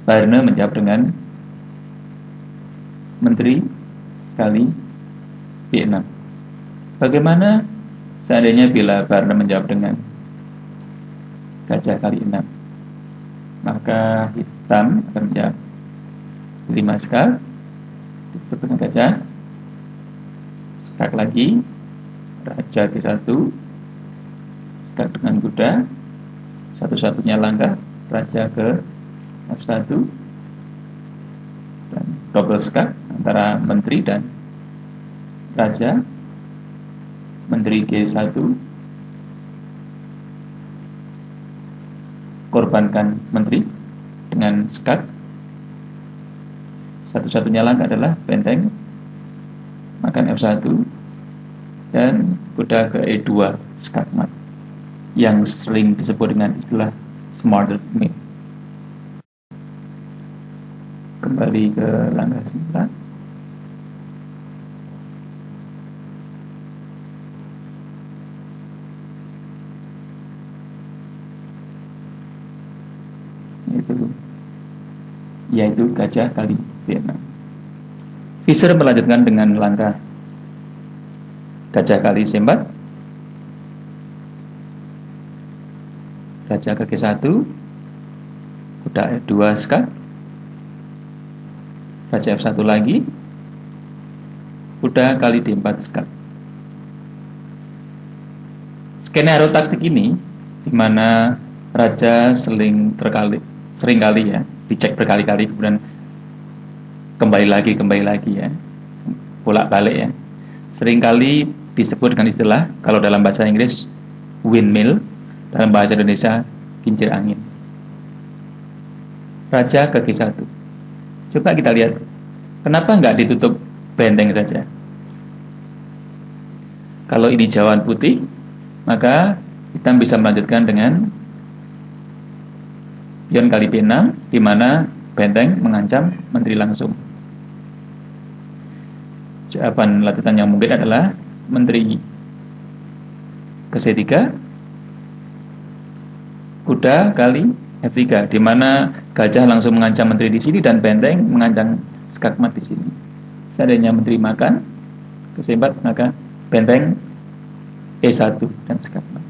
Barne menjawab dengan menteri kali B6. Bagaimana seandainya bila Barne menjawab dengan gajah kali 6? Maka hitam akan menjawab 5 skak, disebut dengan gajah. Skak lagi, raja G1, skak dengan kuda, satu-satunya langkah raja ke F1, dan double skak antara menteri dan raja. Menteri G1 korbankan menteri dengan skak. Satu-satunya langkah adalah benteng, makan F1, dan kuda ke E2 skak mat, yang sering disebut dengan istilah smarter mate. Kembali ke langkah 9. Yaitu gajah kali B6. Fischer melanjutkan dengan langkah gajah kali C4, raja ke G1, kuda E2 skak, raja F1 lagi, kuda kali D4 skak. Skenario taktik ini di mana raja seringkali ya dicek berkali-kali, kemudian kembali lagi ya, bolak-balik ya. Seringkali disebut dengan istilah, kalau dalam bahasa Inggris windmill, dalam bahasa Indonesia kincir angin. Raja ke G1. Coba kita lihat, kenapa nggak ditutup benteng saja? Kalau ini jauhan putih, maka kita bisa melanjutkan dengan pion kali B6, di mana benteng mengancam menteri langsung. Jawaban lanjutan yang mungkin adalah menteri ke C3, kuda kali F3, di mana gajah langsung mengancam menteri di sini dan benteng mengancam skak mat di sini. Seandainya menteri makan ke C4, maka benteng E1 dan skak mat.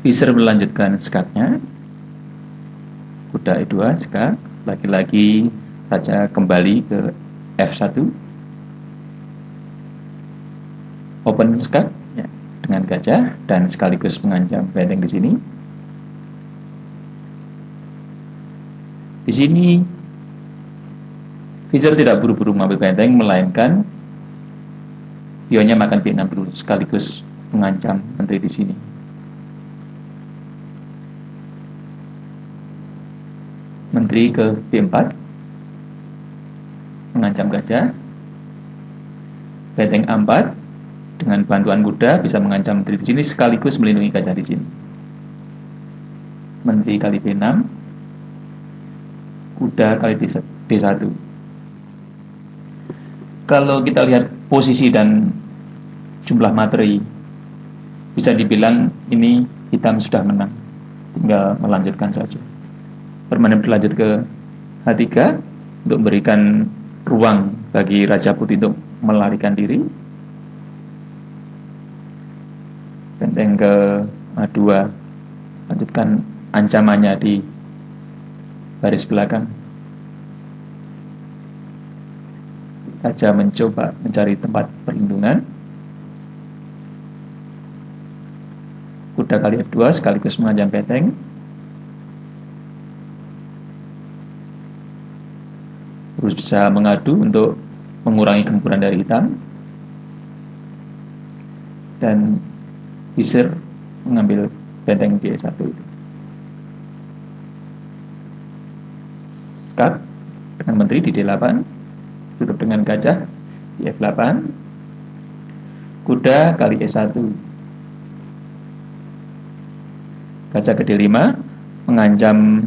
Fischer melanjutkan skaknya, kuda E2 skak, lagi-lagi raja kembali ke F1, open skak ya, dengan gajah dan sekaligus mengancam benteng di sini. Di sini Fischer tidak buru-buru mengambil benteng, melainkan pionnya makan B6 dulu, sekaligus mengancam menteri di sini. Menteri ke B4 mengancam gajah, benteng A4 dengan bantuan kuda bisa mengancam menteri di sini sekaligus melindungi gajah di sini. Menteri kali B6, kuda kali D1. Kalau kita lihat posisi dan jumlah materi, bisa dibilang ini hitam sudah menang, tinggal melanjutkan saja. Permainan berlanjut ke H3 untuk memberikan ruang bagi Raja Putih untuk melarikan diri. Benteng ke A2, lanjutkan ancamannya di baris belakang. Raja mencoba mencari tempat perlindungan. Kuda kali F2 sekaligus mengancam benteng. Berusaha mengadu untuk mengurangi gempuran dari hitam, dan Fischer mengambil benteng di E1 itu. Skak dengan menteri di D8, tutup dengan gajah di F8, kuda kali E1, Gajah ke D5 mengancam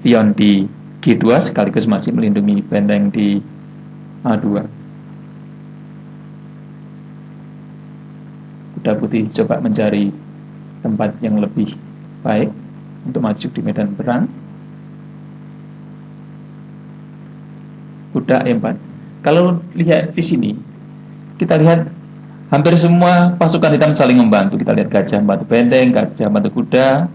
pion di G2 sekaligus masih melindungi benteng di A2. Kuda putih coba mencari tempat yang lebih baik untuk maju di medan perang. Kuda E4. Kalau lihat di sini, kita lihat hampir semua pasukan hitam saling membantu. Kita lihat gajah membantu benteng, gajah membantu kuda,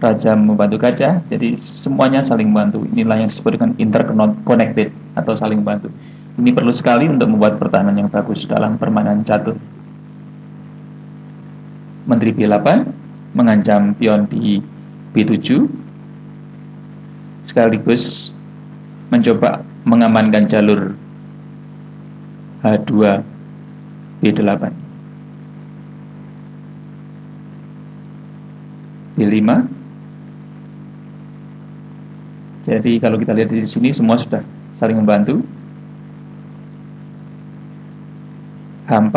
raja membantu gajah. Jadi semuanya saling membantu. Inilah yang disebut dengan interconnected atau saling membantu. Ini perlu sekali untuk membuat pertahanan yang bagus dalam permainan catur. Menteri B8 mengancam pion di B7 sekaligus mencoba mengamankan jalur H2 B8. B5. Jadi kalau kita lihat di sini semua sudah saling membantu. H4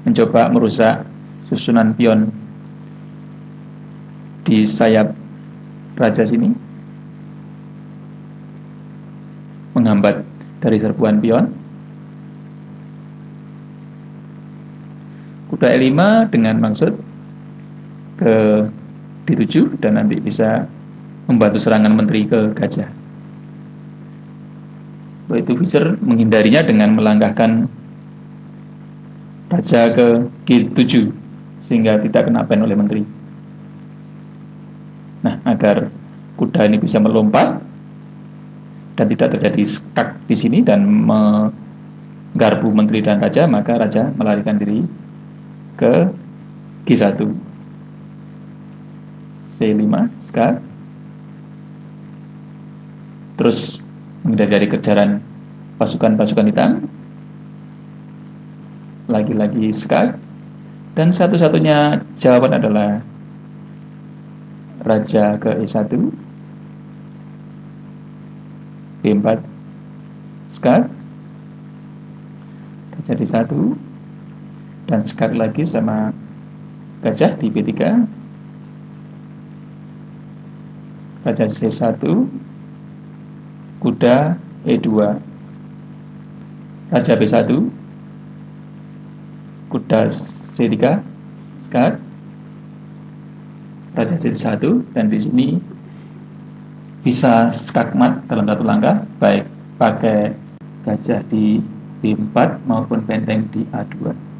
mencoba merusak susunan pion di sayap raja sini, menghambat dari serbuan pion. Kuda E5 dengan maksud ke D7 dan nanti bisa membantu serangan menteri ke gajah. Begitu Fischer menghindarinya dengan melangkahkan raja ke G7 sehingga tidak kena ban oleh menteri. Nah, agar kuda ini bisa melompat dan tidak terjadi skak di sini dan menggarpu menteri dan raja, maka raja melarikan diri ke G1. C5 skak. Terus menghindari dari kejaran pasukan-pasukan hitam. Lagi-lagi skak. Dan satu-satunya jawaban adalah raja ke E1, B4 skak, raja D1, dan skak lagi sama gajah di B3, raja C1, kuda E2, raja B1, kuda C3 skak, raja C1, dan di sini bisa skak mat dalam satu langkah, baik pakai gajah di B4 maupun benteng di A2.